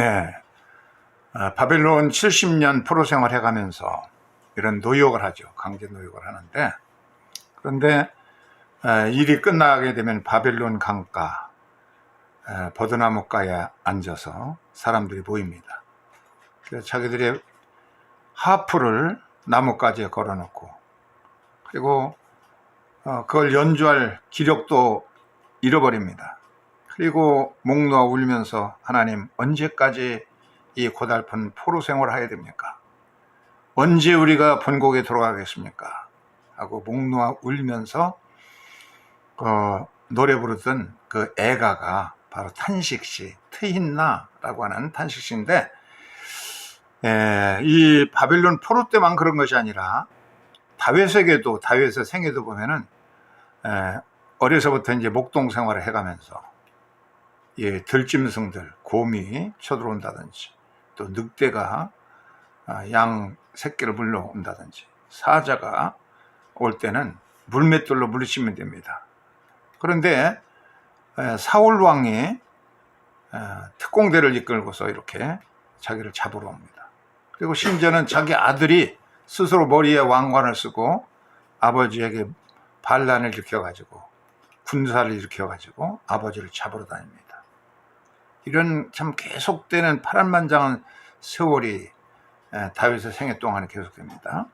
네, 바벨론 70년 포로 생활해 가면서 이런 노역을 하죠. 강제 노역을 하는데, 그런데 일이 끝나게 되면 바벨론 강가 버드나무가에 앉아서 사람들이 모입니다. 그래서 자기들의 하프를 나뭇가지에 걸어놓고, 그리고 그걸 연주할 기력도 잃어버립니다. 그리고 목 놓아 울면서, 하나님, 언제까지 이 고달픈 포로 생활을 하게 됩니까? 언제 우리가 본국에 돌아가겠습니까? 하고 목 놓아 울면서 노래 부르던 그 애가가 바로 탄식시, 트힌나라고 하는 탄식시인데, 이 바벨론 포로 때만 그런 것이 아니라 다윗에게도, 다윗의 생애도 보면은 어려서부터 이제 목동 생활을 해가면서 들짐승들, 곰이 쳐들어온다든지, 또 늑대가 양 새끼를 물러온다든지, 사자가 올 때는 물맷돌로 물리치면 됩니다. 그런데 사울 왕이 특공대를 이끌고서 이렇게 자기를 잡으러 옵니다. 그리고 심지어는 자기 아들이 스스로 머리에 왕관을 쓰고 아버지에게 반란을 일으켜가지고 군사를 일으켜가지고 아버지를 잡으러 다닙니다. 이런 참 계속되는 파란만장한 세월이 다윗의 생애 동안에 계속됩니다.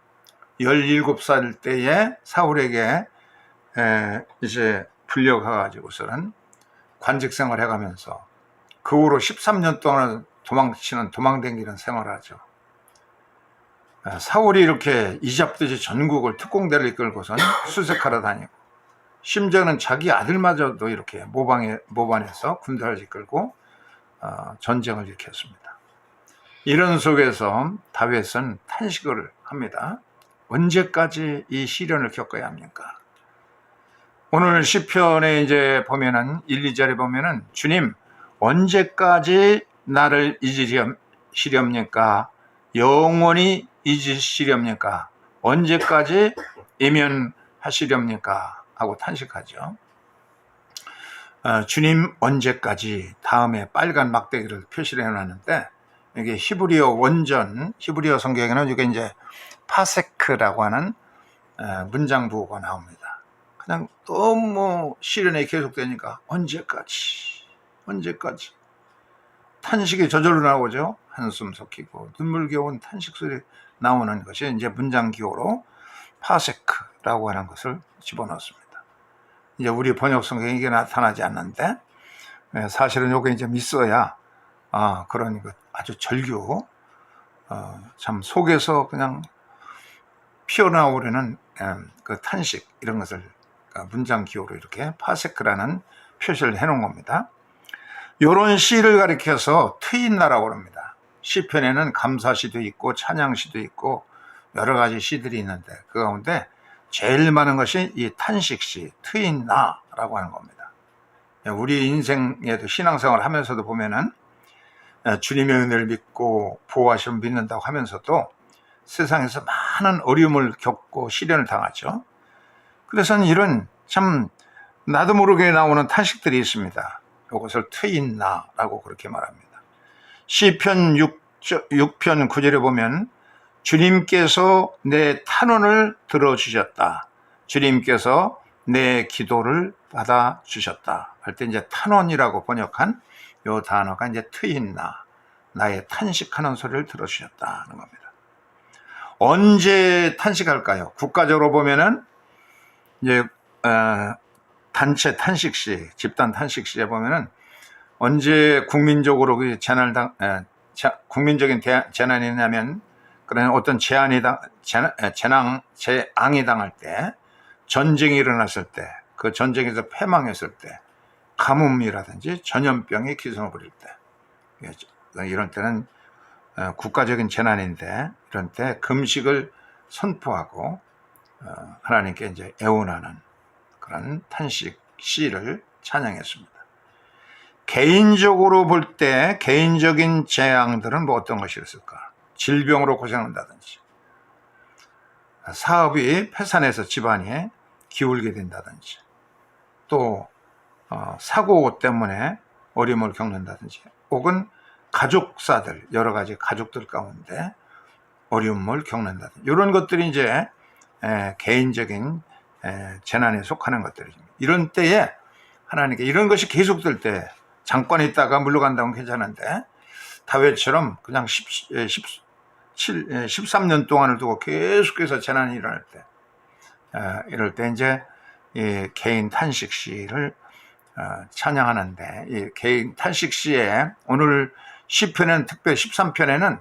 17살 때에 사울에게 이제 불려가가지고서는 관직 생활을 해가면서 그 후로 13년 동안 도망다니는 생활을 하죠. 사울이 이렇게 이잡듯이 전국을 특공대를 이끌고선 수색하러 다니고, 심지어는 자기 아들마저도 이렇게 모반해서 군대를 이끌고 전쟁을 일으켰습니다. 이런 속에서 다윗은 탄식을 합니다. 언제까지 이 시련을 겪어야 합니까? 오늘 시편에 이제 보면은 1, 2절에 보면은, 주님, 언제까지 나를 잊으시렵니까? 영원히 잊으시렵니까? 언제까지 이면하시렵니까? 하고 탄식하죠. 주님, 언제까지, 다음에 빨간 막대기를 표시를 해놨는데, 이게 히브리어 원전, 히브리어 성경에는 이게 이제 파세크라고 하는 문장 부호가 나옵니다. 그냥 너무 시련이 계속되니까 언제까지 탄식이 저절로 나오죠. 한숨 섞이고 눈물겨운 탄식 소리 나오는 것이 이제 문장 기호로 파세크라고 하는 것을 집어넣습니다. 이제 우리 번역 성경에 이게 나타나지 않는데, 사실은 요게 이제 있어야 그런 것 아주 절규, 참 속에서 그냥 피어나오려는 그 탄식, 이런 것을 문장 기호로 이렇게 파세크라는 표시를 해놓은 겁니다. 이런 시를 가리켜서 트힌나라고 합니다. 시편에는 감사시도 있고 찬양시도 있고 여러 가지 시들이 있는데, 그 가운데 제일 많은 것이 이 탄식시, 트힌나라고 하는 겁니다. 우리 인생에도 신앙생활 하면서도 보면은 주님의 은혜를 믿고 보호하심을 믿는다고 하면서도 세상에서 많은 어려움을 겪고 시련을 당하죠. 그래서는 이런 참 나도 모르게 나오는 탄식들이 있습니다. 이것을 트힌나라고 그렇게 말합니다. 시편 6편 9절에 보면, 주님께서 내 탄원을 들어주셨다, 주님께서 내 기도를 받아주셨다 할 때 이제 탄원이라고 번역한 이 단어가 이제 트힌나, 나의 탄식하는 소리를 들어주셨다는 겁니다. 언제 탄식할까요? 국가적으로 보면은 이제 단체 탄식시, 집단 탄식시에 보면은 언제 국민적으로 그 국민적인 재난이 나면, 그런 어떤 재앙이 당할 때, 전쟁이 일어났을 때, 그 전쟁에서 패망했을 때, 가뭄이라든지 전염병이 기승을 부릴 때, 이런 때는 국가적인 재난인데, 이런 때 금식을 선포하고 하나님께 이제 애원하는 그런 탄식 시를 찬양했습니다. 개인적으로 볼 때 개인적인 재앙들은 뭐 어떤 것이 있을까? 질병으로 고생한다든지, 사업이 폐산해서 집안이 기울게 된다든지, 또 사고 때문에 어려움을 겪는다든지, 혹은 가족사들, 여러 가지 가족들 가운데 어려움을 겪는다든지 이런 것들이 이제 개인적인 재난에 속하는 것들입니다. 이런 때에 하나님께 이런 것이 계속될 때 잠깐 있다가 물러간다면 괜찮은데 다윗처럼 그냥 13년 동안을 두고 계속해서 재난이 일어날 때 이럴 때 이제 이 개인 탄식 시를 찬양하는데 이 개인 탄식 시에 오늘 시편에는 특별히 13편에는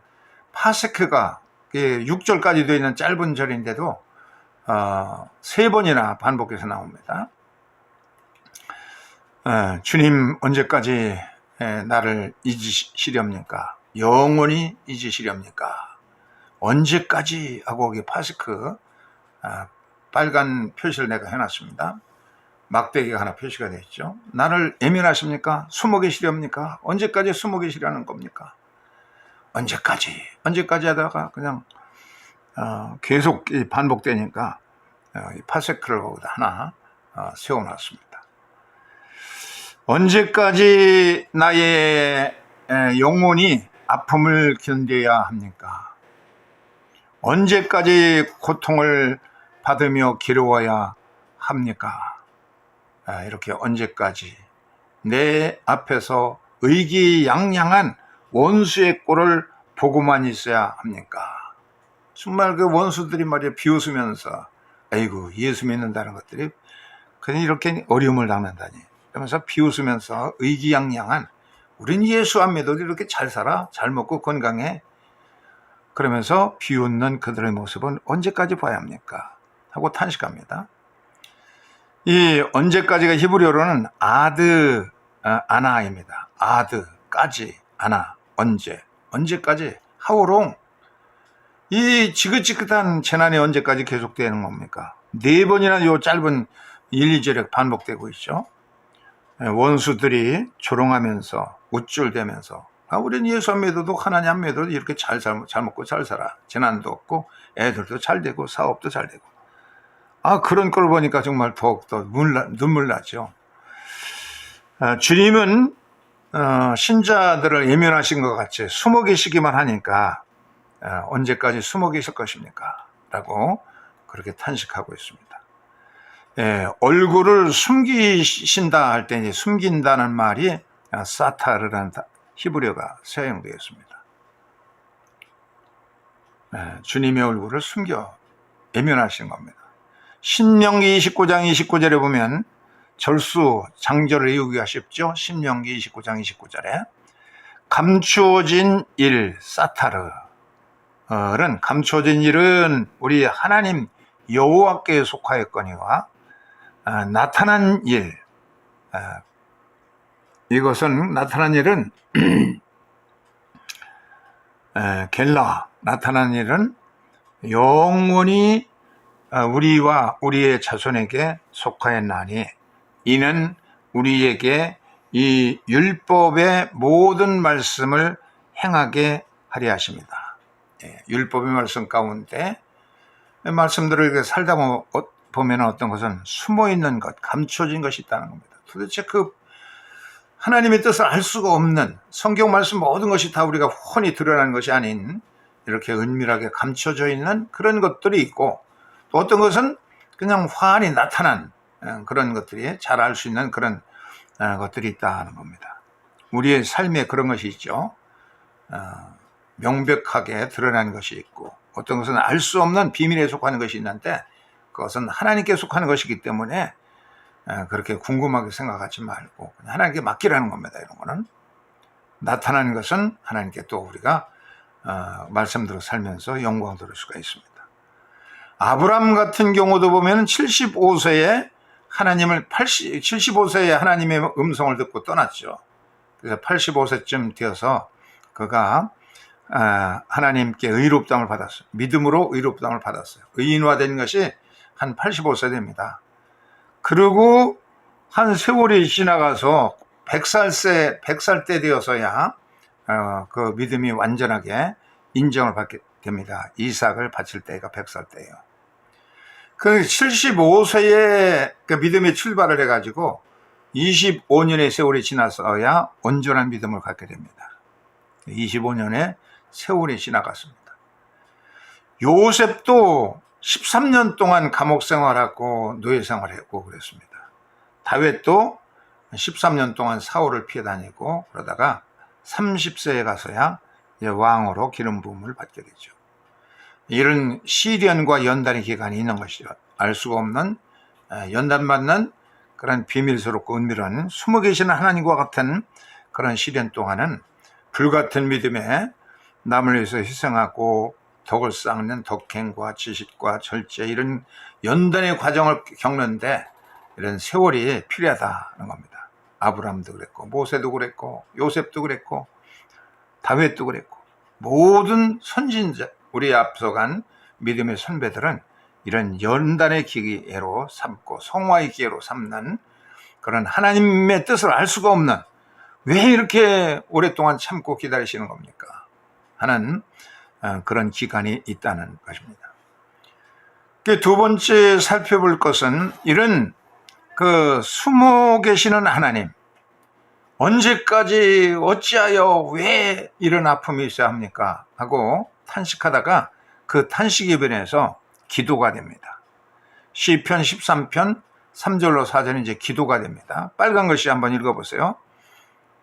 파세크가 6절까지 되어 있는 짧은 절인데도 3번이나 반복해서 나옵니다. 주님 언제까지 나를 잊으시렵니까? 영원히 잊으시렵니까? 언제까지 하고 거기 파스크 빨간 표시를 내가 해놨습니다. 막대기가 하나 표시가 되어 있죠. 나를 애면하십니까? 숨어 계시렵니까? 언제까지 숨어 계시려는 겁니까? 언제까지 하다가 그냥 계속 반복되니까 이 파세크를 거기다 하나 세워놨습니다. 언제까지 나의 영혼이 아픔을 견뎌야 합니까? 언제까지 고통을 받으며 괴로워야 합니까? 이렇게 언제까지 내 앞에서 의기양양한 원수의 꼴을 보고만 있어야 합니까? 정말 그 원수들이 말이야 비웃으면서 아이고 예수 믿는다는 것들이 그냥 이렇게 어려움을 당한다니 그러면서 비웃으면서 의기양양한 우린 예수 안 믿어도 이렇게 잘 살아 잘 먹고 건강해 그러면서 비웃는 그들의 모습은 언제까지 봐야 합니까? 하고 탄식합니다. 이 언제까지가 히브리어로는 아드 아나입니다. 아드까지 아나 언제까지 how long 이 지긋지긋한 재난이 언제까지 계속되는 겁니까? 4번이나 요 짧은 1, 2절에 반복되고 있죠. 원수들이 조롱하면서 우쭐대면서 우리는 예수 안 믿어도 하나님 안 믿어도 이렇게 잘 먹고 잘 살아 재난도 없고 애들도 잘 되고 사업도 잘 되고 그런 걸 보니까 정말 더욱더 눈물 나죠. 주님은 신자들을 예면하신 것 같이 숨어 계시기만 하니까 언제까지 숨어 계실 것입니까? 라고 그렇게 탄식하고 있습니다. 얼굴을 숨기신다 할 때 숨긴다는 말이 사타르라는 히브리어가 사용되어 있습니다. 주님의 얼굴을 숨겨 예면하신 겁니다. 신명기 29장 29절에 보면 절수 장절을 외우기가 쉽죠. 신명기 29장 29절에 감추어진 일 사타르는 감추어진 일은 우리 하나님 여호와께 속하였거니와 나타난 일 이것은 나타난 일은 겔라 나타난 일은 영원히 우리와 우리의 자손에게 속하였나니 이는 우리에게 이 율법의 모든 말씀을 행하게 하려 하십니다. 율법의 말씀 가운데 말씀들을 살다 보면 어떤 것은 숨어있는 것, 감춰진 것이 있다는 겁니다. 도대체 그 하나님의 뜻을 알 수가 없는 성경 말씀 모든 것이 다 우리가 훤히 드러나는 것이 아닌 이렇게 은밀하게 감춰져 있는 그런 것들이 있고 또 어떤 것은 그냥 환히 나타난 그런 것들이 잘 알 수 있는 그런 것들이 있다는 겁니다. 우리의 삶에 그런 것이 있죠. 명백하게 드러나는 것이 있고 어떤 것은 알 수 없는 비밀에 속하는 것이 있는데 그것은 하나님께 속하는 것이기 때문에 그렇게 궁금하게 생각하지 말고 하나님께 맡기라는 겁니다. 이런 거는 나타나는 것은 하나님께 또 우리가 말씀대로 살면서 영광 돌릴 수가 있습니다. 아브람 같은 경우도 보면 75세에 75세에 하나님의 음성을 듣고 떠났죠. 그래서 85세쯤 되어서 그가 하나님께 의롭다함을 받았어요. 믿음으로 의롭다함을 받았어요. 의인화된 것이 한 85세 됩니다. 그리고 한 세월이 지나가서 100살 때 되어서야 그 믿음이 완전하게 인정을 받게 됩니다. 이삭을 바칠 때가 100살 때예요. 그 75세에 그 믿음의 출발을 해가지고 25년의 세월이 지나서야 온전한 믿음을 갖게 됩니다. 25년의 세월이 지나갔습니다. 요셉도 13년 동안 감옥 생활하고 노예 생활했고 그랬습니다. 다윗도 13년 동안 사울을 피해 다니고 그러다가 30세에 가서야 왕으로 기름 부음을 받게 되죠. 이런 시련과 연단의 기간이 있는 것이죠. 알 수가 없는 연단받는 그런 비밀스럽고 은밀한 숨어 계시는 하나님과 같은 그런 시련 동안은 불같은 믿음에 남을 위해서 희생하고 덕을 쌓는 덕행과 지식과 절제 이런 연단의 과정을 겪는데 이런 세월이 필요하다는 겁니다. 아브라함도 그랬고 모세도 그랬고 요셉도 그랬고 다윗도 그랬고 모든 선진자 우리 앞서간 믿음의 선배들은 이런 연단의 기회로 삼고 성화의 기회로 삼는 그런 하나님의 뜻을 알 수가 없는 왜 이렇게 오랫동안 참고 기다리시는 겁니까? 하는 그런 기간이 있다는 것입니다. 두 번째 살펴볼 것은 이런 그 숨어 계시는 하나님, 언제까지 어찌하여 왜 이런 아픔이 있어야 합니까? 하고 탄식하다가 그 탄식에 변해서 기도가 됩니다. 시편 13편 3절로 4절은 이제 기도가 됩니다. 빨간 글씨 한번 읽어보세요.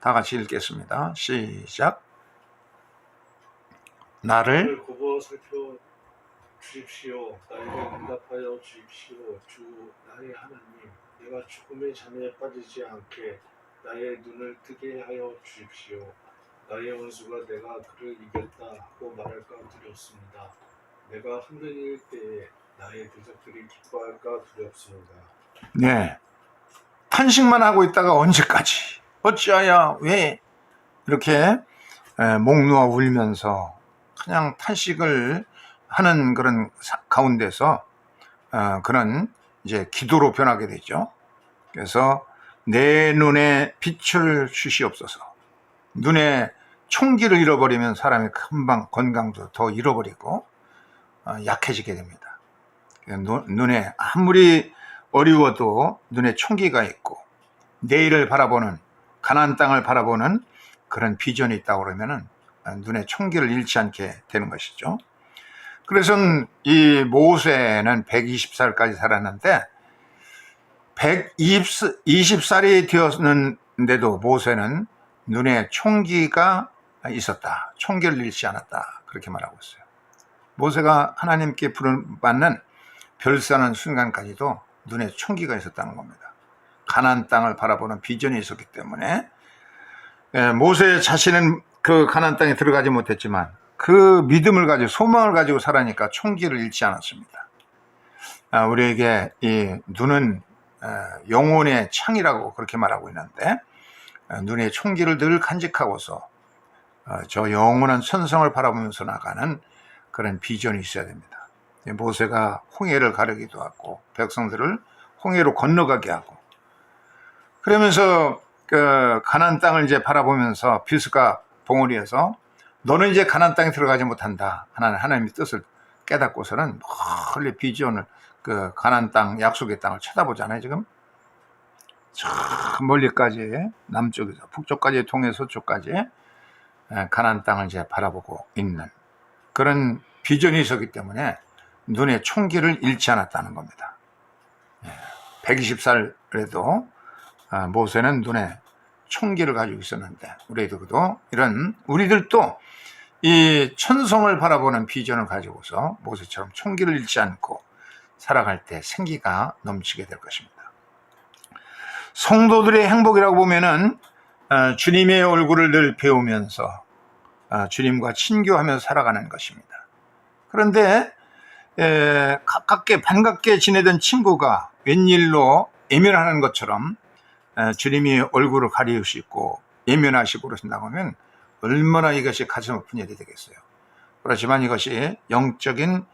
다 같이 읽겠습니다. 시작. 나를 굽어 살펴 주십시오. 나에게 응답하여 주십시오. 주 나의 하나님, 내가 죽음의 잔에 빠지지 않게 나의 눈을 뜨게 하여 주십시오. 나의 원수가 내가 그를 이겼다 하고 말할까 두렵습니다. 내가 흔들릴 때에 나의 대적들이 기뻐할까 두렵습니다. 네, 탄식만 하고 있다가 언제까지 어찌하여 왜 이렇게 목 놓아 울면서 그냥 탄식을 하는 그런 가운데서 그런 이제 기도로 변하게 되죠. 그래서 내 눈에 빛을 주시옵소서. 눈에 총기를 잃어버리면 사람이 금방 건강도 더 잃어버리고 약해지게 됩니다. 눈에 아무리 어려워도 눈에 총기가 있고 내일을 바라보는 가나안 땅을 바라보는 그런 비전이 있다고 그러면은 눈에 총기를 잃지 않게 되는 것이죠. 그래서 이 모세는 120살까지 살았는데 120살이 되었는데도 모세는 눈에 총기가 있었다. 총기를 잃지 않았다. 그렇게 말하고 있어요. 모세가 하나님께 부름받는 별사는 순간까지도 눈에 총기가 있었다는 겁니다. 가나안 땅을 바라보는 비전이 있었기 때문에 모세 자신은 그 가나안 땅에 들어가지 못했지만 그 믿음을 가지고 소망을 가지고 살아니까 총기를 잃지 않았습니다. 우리에게 이 눈은 영혼의 창이라고 그렇게 말하고 있는데 눈에 총기를 늘 간직하고서 저 영원한 천성을 바라보면서 나가는 그런 비전이 있어야 됩니다. 모세가 홍해를 가르기도 하고 백성들을 홍해로 건너가게 하고 그러면서 그 가나안 땅을 이제 바라보면서 비스가 봉우리에서 너는 이제 가나안 땅에 들어가지 못한다 하는 하나님의 뜻을 깨닫고서는 멀리 비전을 그 가나안 땅 약속의 땅을 쳐다보잖아요. 지금 저 멀리까지 남쪽에서 북쪽까지 통해 서쪽까지 가나안 땅을 이제 바라보고 있는 그런 비전이 있었기 때문에 눈에 총기를 잃지 않았다는 겁니다. 120살에도 모세는 눈에 총기를 가지고 있었는데 우리들도 이 천성을 바라보는 비전을 가지고서 모세처럼 총기를 잃지 않고 살아갈 때 생기가 넘치게 될 것입니다. 성도들의 행복이라고 보면은 주님의 얼굴을 늘 배우면서 주님과 친교하면서 살아가는 것입니다. 그런데 가깝게 반갑게 지내던 친구가 웬일로 예면하는 것처럼 주님이 얼굴을 가리우시고 예면하시고 그러신다고 하면 얼마나 이것이 가슴 아픈 일이 되겠어요. 그렇지만 이것이 영적인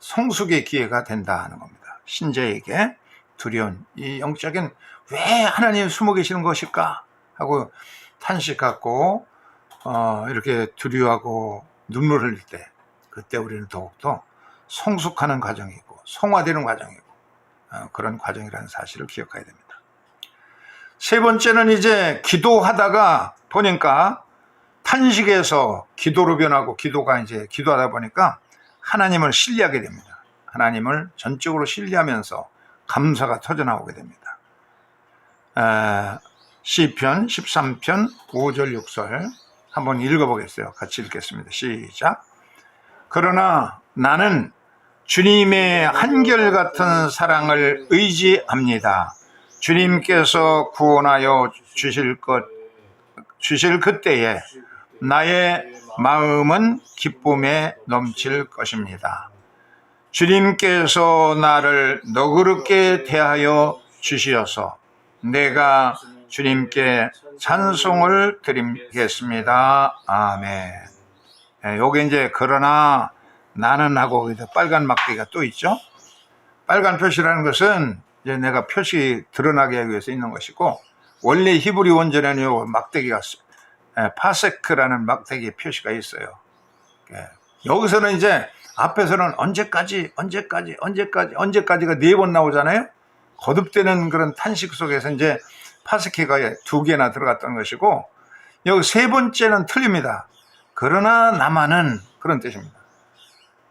성숙의 기회가 된다는 겁니다. 신자에게 두려운 이 영적인 왜 하나님이 숨어 계시는 것일까 하고 탄식하고 이렇게 두려워하고 눈물 흘릴 때 그때 우리는 더욱더 성숙하는 과정이고 성화되는 과정이고 그런 과정이라는 사실을 기억해야 됩니다. 세 번째는 이제 기도하다가 보니까 탄식에서 기도로 변하고 기도가 이제 기도하다 보니까 하나님을 신뢰하게 됩니다. 하나님을 전적으로 신뢰하면서 감사가 터져나오게 됩니다. 시편 13편 5절 6절 한번 읽어보겠어요. 같이 읽겠습니다. 시작. 그러나 나는 주님의 한결같은 사랑을 의지합니다. 주님께서 구원하여 주실 그때에 나의 마음은 기쁨에 넘칠 것입니다. 주님께서 나를 너그럽게 대하여 주시어서 내가 주님께 찬송을 드리겠습니다. 아멘. 요게 이제 그러나 나는 하고 빨간 막대기가 또 있죠. 빨간 표시라는 것은 이제 내가 표시 드러나게 하기 위해서 있는 것이고, 원래 히브리 원전에는 요 막대기가 파세크라는 막대기 표시가 있어요. 여기서는 이제 앞에서는 언제까지가 4번 나오잖아요. 거듭되는 그런 탄식 속에서 이제 파세크가 2개나 들어갔던 것이고, 여기 3번째는 틀립니다. 그러나 나만은, 그런 뜻입니다.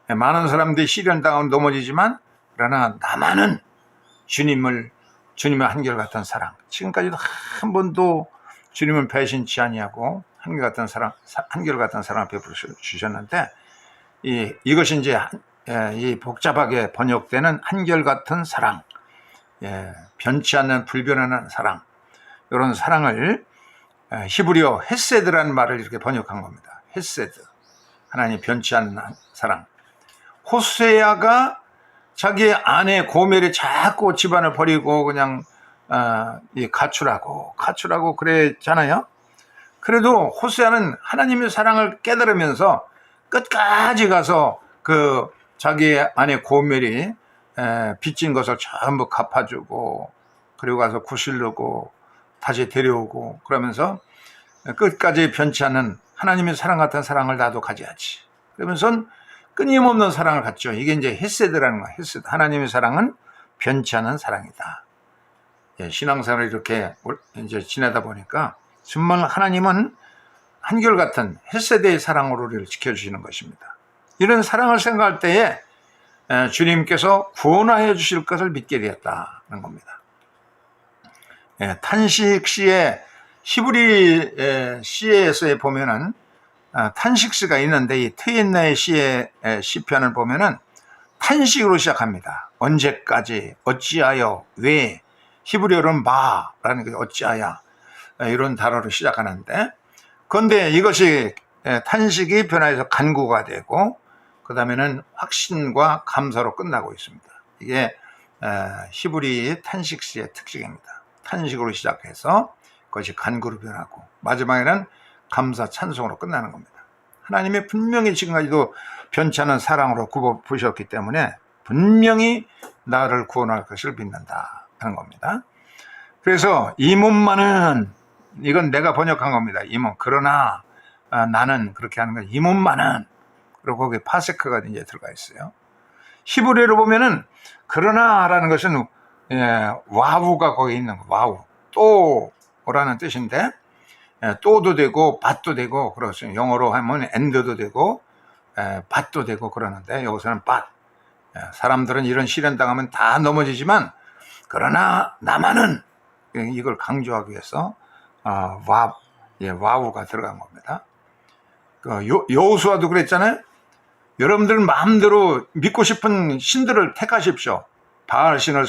많은 사람들이 시련 당하면 넘어지지만 그러나 나만은 주님의 한결같은 사랑, 지금까지도 한 번도 주님은 배신치 아니하고 한결같은 사랑을 베풀어 주셨는데, 이것이 이제 이 복잡하게 번역되는 한결같은 사랑, 변치 않는 불변하는 사랑, 이런 사랑을 히브리어 헤세드라는 말을 이렇게 번역한 겁니다. 헤세드, 하나님 변치 않는 사랑. 호세아가 자기 아내 고멜이 자꾸 집안을 버리고 그냥 가출하고 그랬잖아요. 그래도 호세아는 하나님의 사랑을 깨달으면서 끝까지 가서 그 자기 아내 고멜이 빚진 것을 전부 갚아주고, 그리고 가서 구실르고 다시 데려오고, 그러면서 끝까지 변치 않는 하나님의 사랑 같은 사랑을 나도 가져야지, 그러면서 끊임없는 사랑을 갖죠. 이게 이제 헤세드라는 거예요. 헤세드. 하나님의 사랑은 변치 않는 사랑이다. 신앙생활을 이렇게 이제 지내다 보니까 정말 하나님은 한결같은 헤세드의 사랑으로 우리를 지켜주시는 것입니다. 이런 사랑을 생각할 때에 주님께서 구원하여 주실 것을 믿게 되었다는 겁니다. 탄식 시에, 히브리 시에서 보면은 탄식시가 있는데, 이 트윈나의 시의 시편을 보면은 탄식으로 시작합니다. 언제까지, 어찌하여, 왜, 히브리어로는 마라는 게 어찌하여, 이런 단어로 시작하는데, 그런데 이것이 탄식이 변화해서 간구가 되고, 그 다음에는 확신과 감사로 끝나고 있습니다. 이게 히브리 탄식시의 특징입니다. 탄식으로 시작해서 그것이 간구로 변하고 마지막에는 감사 찬송으로 끝나는 겁니다. 하나님이 분명히 지금까지도 변치 않은 사랑으로 굽어 부으셨기 때문에 분명히 나를 구원할 것을 믿는다 하는 겁니다. 그래서 이 문만은, 이건 내가 번역한 겁니다. 이 문, 그러나 나는, 그렇게 하는 건 이 문만은, 그리고 거기에 파세크가 이제 들어가 있어요. 히브리어로 보면은 그러나라는 것은 와우가 거기 있는 거, 와우, 또라는 뜻인데, 또도 되고 밭도 되고 그렇죠. 영어로 하면 end도 되고 밭도 되고 그러는데, 여기서는 밭. 사람들은 이런 시련 당하면 다 넘어지지만 그러나 나만은, 이걸 강조하기 위해서 와우가 들어간 겁니다. 여호수아도 그랬잖아요. 여러분들은 마음대로 믿고 싶은 신들을 택하십시오. 바알 신을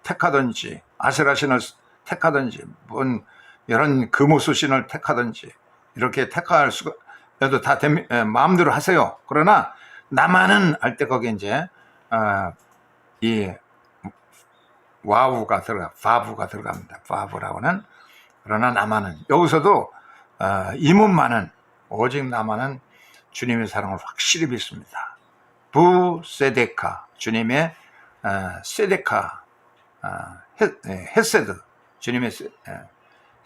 택하든지 아세라 신을 택하든지 뭔 이런 금오수 신을 택하든지 이렇게 택할 수가 해도 다 마음대로 하세요. 그러나 나만은 할 때 거기에 이제 이 와우가 바부가 들어갑니다. 바부라고는, 그러나 나만은, 여기서도 이문만은, 오직 나만은 주님의 사랑을 확실히 믿습니다. 부세데카, 주님의 세데카, 헤세드, 주님의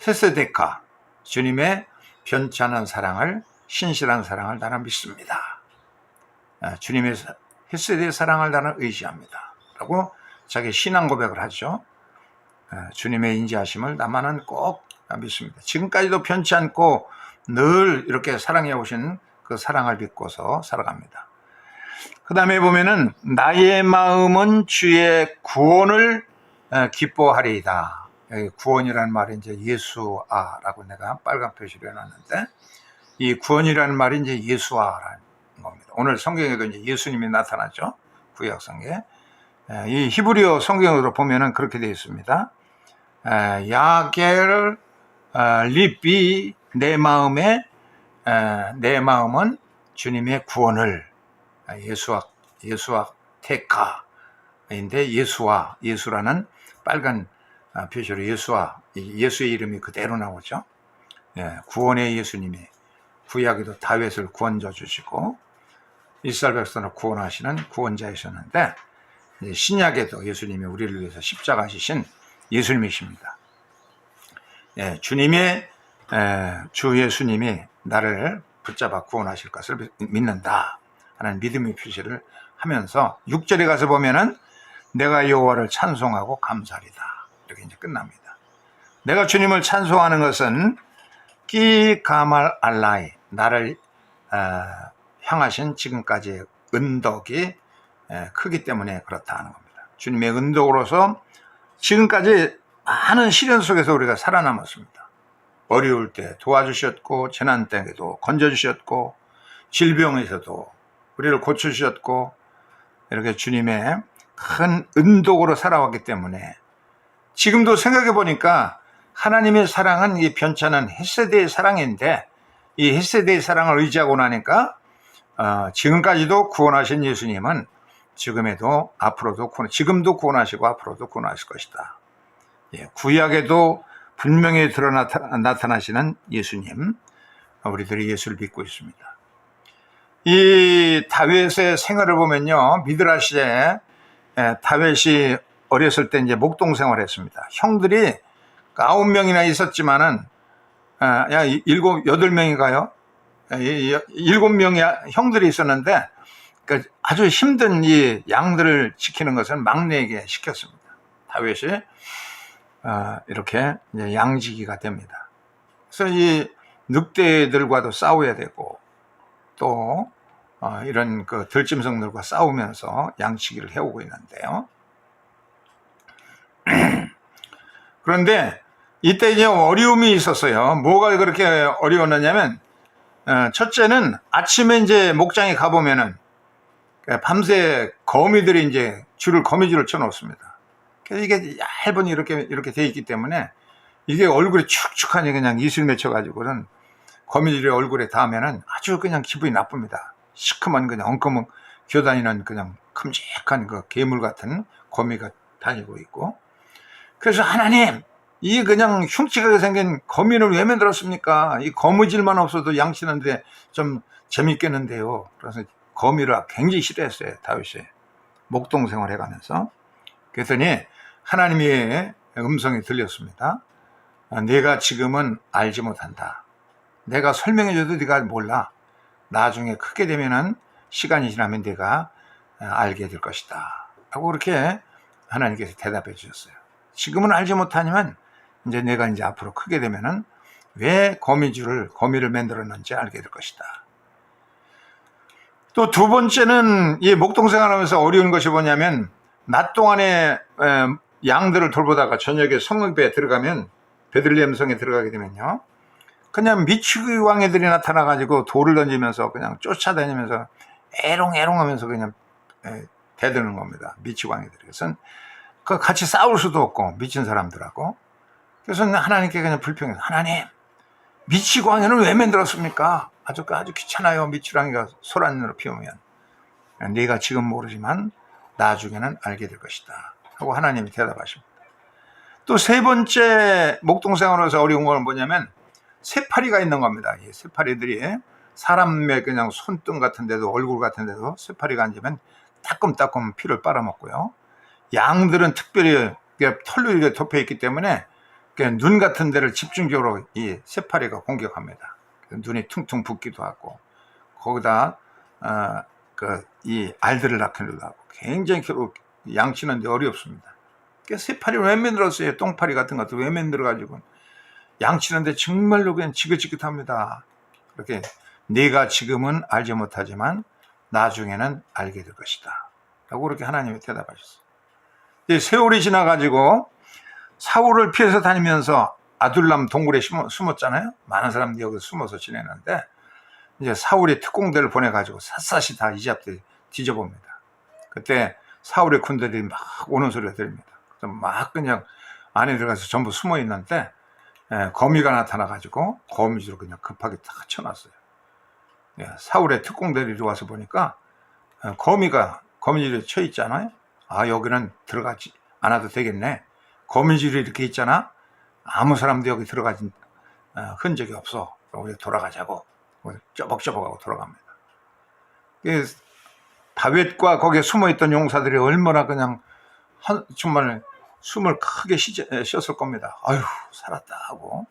헤세데카, 주님의 변치 않은 사랑을, 신실한 사랑을 나는 믿습니다. 주님의 헤세드의 사랑을 나는 의지합니다 라고 자기 신앙 고백을 하죠. 주님의 인지하심을 나만은 꼭 믿습니다. 지금까지도 변치 않고 늘 이렇게 사랑해 오신 그 사랑을 믿고서 살아갑니다. 그 다음에 보면은 나의 마음은 주의 구원을 기뻐하리이다. 여기 구원이라는 말이 이제 예수아라고 내가 빨간 표시를 해놨는데, 이 구원이라는 말이 이제 예수아라는 겁니다. 오늘 성경에도 이제 예수님이 나타나죠. 구약 성경에. 이 히브리어 성경으로 보면은 그렇게 되어 있습니다. 야겔 리비 내 마음은 주님의 구원을, 예수와 테카인데 예수라는 빨간 표시로 예수의 이름이 그대로 나오죠. 구원의 예수님이 구약에도 다윗을 구원자 주시고 이스라엘 백성을 구원하시는 구원자이셨는데, 신약에도 예수님이 우리를 위해서 십자가 지신 예수님이십니다. 주님의 주 예수님이 나를 붙잡아 구원하실 것을 믿는다 하는 믿음의 표시를 하면서 6절에 가서 보면은 내가 여호와를 찬송하고 감사하리다, 이렇게 이제 끝납니다. 내가 주님을 찬송하는 것은 키 가말 알라이, 나를 향하신 지금까지의 은덕이 크기 때문에 그렇다 하는 겁니다. 주님의 은덕으로서 지금까지 많은 시련 속에서 우리가 살아남았습니다. 어려울 때 도와주셨고, 재난 때에도 건져주셨고, 질병에서도 우리를 고쳐주셨고, 이렇게 주님의 큰 은덕으로 살아왔기 때문에 지금도 생각해 보니까 하나님의 사랑은 이 변찮은 헷세대의 사랑인데, 이 헷세대의 사랑을 의지하고 나니까 지금까지도 구원하신 예수님은 지금도 구원하시고 앞으로도 구원하실 것이다. 구약에도 분명히 나타나시는 예수님, 우리들이 예수를 믿고 있습니다. 이 다윗의 생활을 보면요, 미드라시에 다윗이 어렸을 때 이제 목동 생활을 했습니다. 형들이 9명이나 있었지만은, 8명인가요? 7명의 형들이 있었는데, 그러니까 아주 힘든 이 양들을 지키는 것은 막내에게 시켰습니다. 다윗이 이렇게 이제 양지기가 됩니다. 그래서 이 늑대들과도 싸워야 되고, 또 이런 그 들짐승들과 싸우면서 양치기를 해오고 있는데요. 그런데 이때 이제 어려움이 있었어요. 뭐가 그렇게 어려웠느냐면, 첫째는 아침에 이제 목장에 가보면은 밤새 거미들이 이제 거미줄을 쳐놓습니다. 그래서 이게 얇은 이렇게 돼 있기 때문에 이게 얼굴에 축축하니 그냥 이슬 맺혀가지고는 거미줄이 얼굴에 닿으면은 아주 그냥 기분이 나쁩니다. 시커먼 그냥 엉커먼 기어다니는 그냥 큼직한 그 괴물 같은 거미가 다니고 있고, 그래서 하나님, 이 그냥 흉측하게 생긴 거미를 왜 만들었습니까? 이 거미줄만 없어도 양치는데 좀 재밌겠는데요. 그래서 거미를 굉장히 싫어했어요, 다윗이. 목동 생활해가면서. 그랬더니 하나님의 음성이 들렸습니다. 내가 지금은 알지 못한다. 내가 설명해줘도 네가 몰라. 나중에 크게 되면은 시간이 지나면 네가 알게 될 것이다, 하고 그렇게 하나님께서 대답해 주셨어요. 지금은 알지 못하지만 이제 내가 이제 앞으로 크게 되면은 왜 거미를 만들었는지 알게 될 것이다. 또 두 번째는 이 목동 생활하면서 어려운 것이 뭐냐면, 낮 동안에 양들을 돌보다가 저녁에 성읍에 들어가면, 베들레헴 성에 들어가게 되면요, 그냥 미치광이들이 나타나가지고 돌을 던지면서 그냥 쫓아다니면서 애롱애롱하면서 그냥 대드는 겁니다. 미치광이들이. 그래서 같이 싸울 수도 없고, 미친 사람들하고. 그래서 하나님께 그냥 불평해서, 하나님, 미치광이는 왜 만들었습니까? 아주 귀찮아요. 미치광이가 소란으로 피우면. 네가 지금 모르지만 나중에는 알게 될 것이다, 하고 하나님이 대답하십니다. 또 세 번째 목동생활에서 어려운 건 뭐냐면, 새파리가 있는 겁니다. 이 새파리들이 사람의 그냥 손등 같은 데도, 얼굴 같은 데도 새파리가 앉으면 따끔따끔 피를 빨아먹고요. 양들은 특별히 털로 이렇게 덮여 있기 때문에 눈 같은 데를 집중적으로 이 새파리가 공격합니다. 눈이 퉁퉁 붓기도 하고, 거기다 이 알들을 낳기도 하고, 굉장히 양치는데 어렵습니다. 새파리를 왜 만들었어요? 똥파리 같은 것도 왜 만들어가지고 양치는데 정말로 그냥 지긋지긋합니다. 그렇게 네가 지금은 알지 못하지만 나중에는 알게 될 것이다 라고 그렇게 하나님이 대답하셨어요. 이제 세월이 지나가지고 사울을 피해서 다니면서 아둘람 동굴에 숨었잖아요. 많은 사람들이 여기서 숨어서 지내는데 이제 사울이 특공대를 보내가지고 샅샅이 다 이집트에 뒤져봅니다. 그때 사울의 군대들이 막 오는 소리가 들립니다. 그래서 막 그냥 안에 들어가서 전부 숨어 있는데 거미가 나타나가지고 거미줄을 그냥 급하게 탁 쳐놨어요. 사울의 특공대들이 와서 보니까 거미줄에 쳐 있잖아요. 아, 여기는 들어가지 않아도 되겠네. 거미줄이 이렇게 있잖아. 아무 사람도 여기 들어가진 흔적이 없어. 우리 돌아가자고 쩌벅쩌벅하고 돌아갑니다. 다윗과 거기에 숨어있던 용사들이 얼마나 그냥 정말 숨을 크게 쉬었을 겁니다. 아유, 살았다 하고.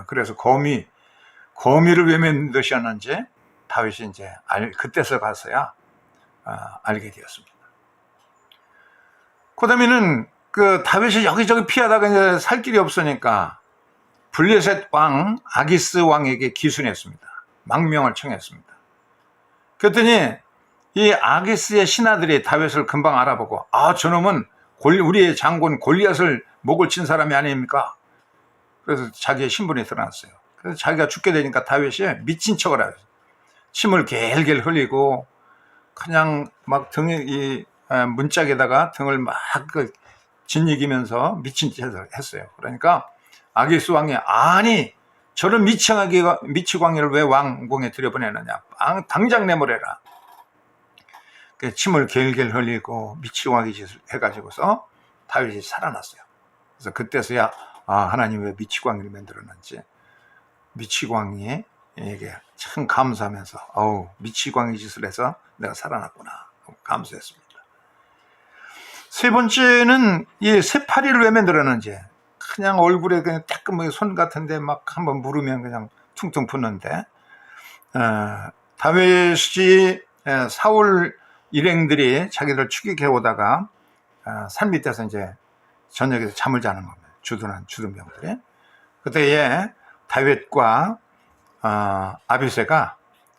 그래서 거미를 왜 만드셨는지 다윗이 이제 그때서 가서야 알게 되었습니다. 그 다음에는 그 다윗이 여기저기 피하다가 이제 살 길이 없으니까 블레셋 왕 아기스 왕에게 기순했습니다. 망명을 청했습니다. 그랬더니 이 아기스의 신하들이 다윗을 금방 알아보고, 아, 저놈은 우리의 장군 골리앗을 목을 친 사람이 아닙니까? 그래서 자기의 신분이 드러났어요. 그래서 자기가 죽게 되니까 다윗이 미친 척을 해요. 침을 겔겔 흘리고 그냥 막 등에 문짝에다가 등을 막 짓이기면서 미친 짓을 했어요. 그러니까 아기스 왕이, 아니 저런 미치광이를 왜 왕궁에 들여보내느냐, 당장 내보내라. 침을 겔겔 흘리고 미치광이 짓을 해가지고서 다윗이 살아났어요. 그래서 그때서야 하나님 왜 미치광이를 만들었는지, 미치광이에게 참 감사하면서 미치광이 짓을 해서 내가 살아났구나 감사했습니다. 세 번째는 이 새파리를 왜 만들었는지, 그냥 얼굴에 그냥 따끔하게 손 같은데 막 한번 물으면 그냥 퉁퉁 붓는데, 다윗이 사울 일행들이 자기를 추격해 오다가 산 밑에서 이제 저녁에 잠을 자는 겁니다. 주둔병들이. 그때에 다윗과 아비새가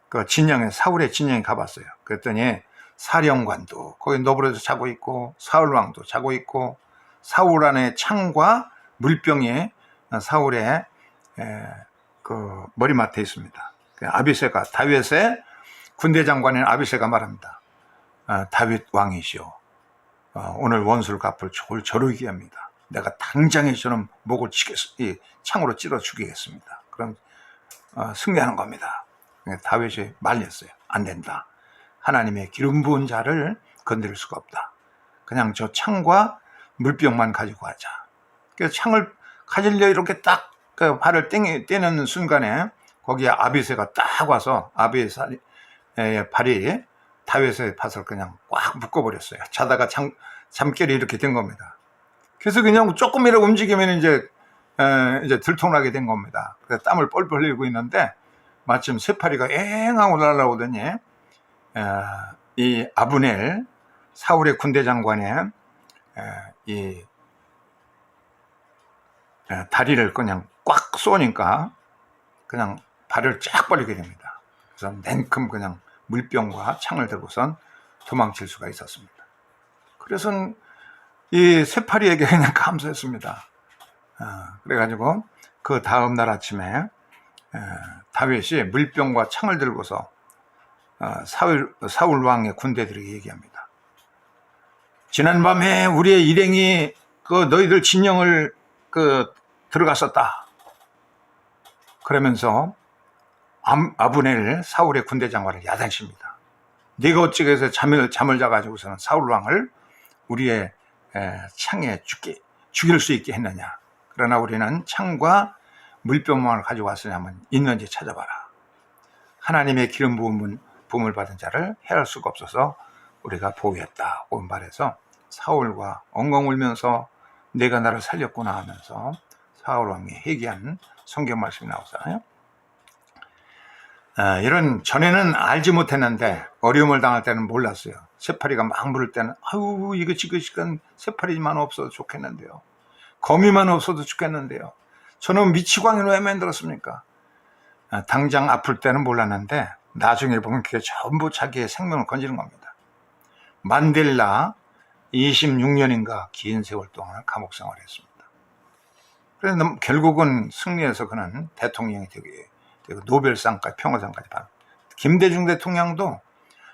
그 사울의 진영에 가봤어요. 그랬더니 사령관도 거기 너부러져 자고 있고 사울왕도 자고 있고 사울 안에 창과 물병이 사울의 그 머리맡에 있습니다. 아비새가, 다윗의 군대 장관인 아비새가 말합니다. 다윗 왕이시오. 오늘 원수를 갚을 저를 위함이다. 내가 당장에 저놈 목을 창으로 찔러 죽이겠습니다. 그럼 승리하는 겁니다. 다윗이 말렸어요. 안 된다. 하나님의 기름 부은 자를 건드릴 수가 없다. 그냥 저 창과 물병만 가지고 가자. 그래서 창을 가지려 이렇게 딱 그 발을 떼는 순간에 거기에 아비새가 딱 와서 아비새의 발이 다윗의 밭을 그냥 꽉 묶어버렸어요. 자다가 잠결이 이렇게 된 겁니다. 그래서 그냥 조금이라도 움직이면 이제 들통나게 된 겁니다. 그래서 땀을 뻘뻘 흘리고 있는데 마침 새파리가 앵하고 날아오더니 이 아브넬 사울의 군대 장관의 이 다리를 그냥 꽉 쏘니까 그냥 발을 쫙 벌리게 됩니다. 그래서 냉큼 그냥 물병과 창을 들고선 도망칠 수가 있었습니다. 그래서 이 새파리에게 그냥 감사했습니다. 그래가지고 그 다음 날 아침에 다윗이 물병과 창을 들고서 사울 왕의 군대들에게 얘기합니다. 지난밤에 우리의 일행이 그 너희들 진영을 들어갔었다. 그러면서 아브넬 사울의 군대 장관을 야단칩니다. 네가 어찌 해서 잠을 자가지고서는 사울 왕을 우리의 창에 죽일 수 있게 했느냐. 그러나 우리는 창과 물병만을 가지고 왔으냐면 있는지 찾아봐라. 하나님의 기름 부음을 받은 자를 해할 수가 없어서 우리가 보호했다. 고 말해서 사울과 엉엉 울면서 내가 나를 살렸구나 하면서 사울 왕이 회개한 성경 말씀이 나오잖아요. 이런 전에는 알지 못했는데 어려움을 당할 때는 몰랐어요. 새파리가 막 물을 때는 아유 이거 지금 새파리만 없어도 좋겠는데요. 거미만 없어도 좋겠는데요. 저는 미치광이를 왜 만들었습니까? 당장 아플 때는 몰랐는데 나중에 보면 그게 전부 자기의 생명을 건지는 겁니다. 만델라 26년인가 긴 세월 동안 감옥 생활을 했습니다. 그래서 결국은 승리해서 그는 대통령이 되고 노벨상까지 평화상까지 받았습니다. 김대중 대통령도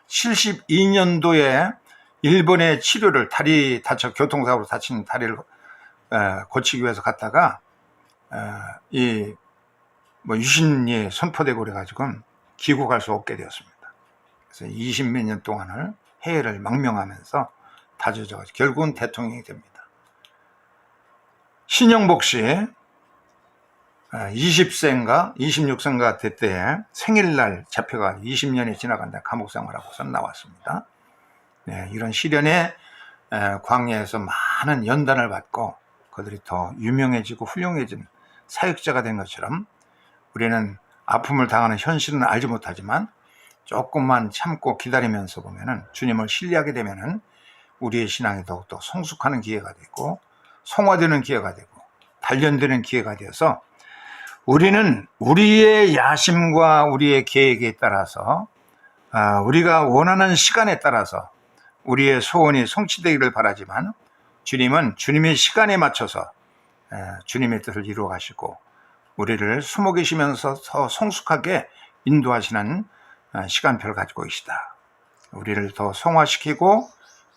72년도에 일본의 치료를 다리 다쳐 교통사고로 다친 다리를 고치기 위해서 갔다가 유신이 선포되고 그래가지고 귀국할 수 없게 되었습니다. 그래서 20몇 년 동안을 해외를 망명하면서 다져져가지고 결국은 대통령이 됩니다. 신영복 씨 20세인가 26세인가 됐대 생일날 잡혀가 20년이 지나간다 감옥 생활하고서 나왔습니다. 네, 이런 시련의 광야에서 많은 연단을 받고 그들이 더 유명해지고 훌륭해진 사역자가 된 것처럼 우리는 아픔을 당하는 현실은 알지 못하지만 조금만 참고 기다리면서 보면은 주님을 신뢰하게 되면은 우리의 신앙이 더욱더 성숙하는 기회가 되고 성화되는 기회가 되고 단련되는 기회가 되어서 우리는 우리의 야심과 우리의 계획에 따라서 우리가 원하는 시간에 따라서 우리의 소원이 성취되기를 바라지만 주님은 주님의 시간에 맞춰서 주님의 뜻을 이루어 가시고 우리를 숨어 계시면서 더 성숙하게 인도하시는 시간표를 가지고 계시다. 우리를 더 성화시키고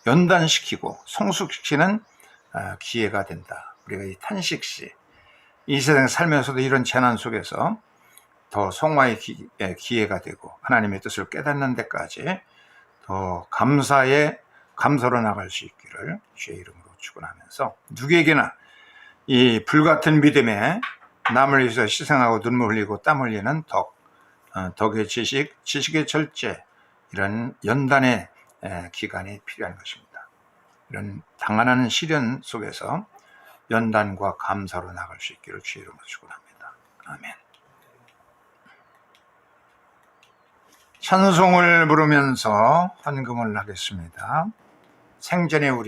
연단시키고 성숙시키는 기회가 된다. 우리가 이 탄식시 이 세상 살면서도 이런 재난 속에서 더 성화의 기회가 되고 하나님의 뜻을 깨닫는 데까지 더 감사로 나갈 수 있기를 주의 이름으로 축원하면서 누구에게나 이 불같은 믿음에 남을 위해서 희생하고 눈물 흘리고 땀 흘리는 덕의 지식의 절제 이런 연단의 기간이 필요한 것입니다. 이런 당하는 시련 속에서 연단과 감사로 나갈 수 있기를 주의 이름으로 축원합니다. 아멘. 찬송을 부르면서 헌금을 하겠습니다. 생전에 우리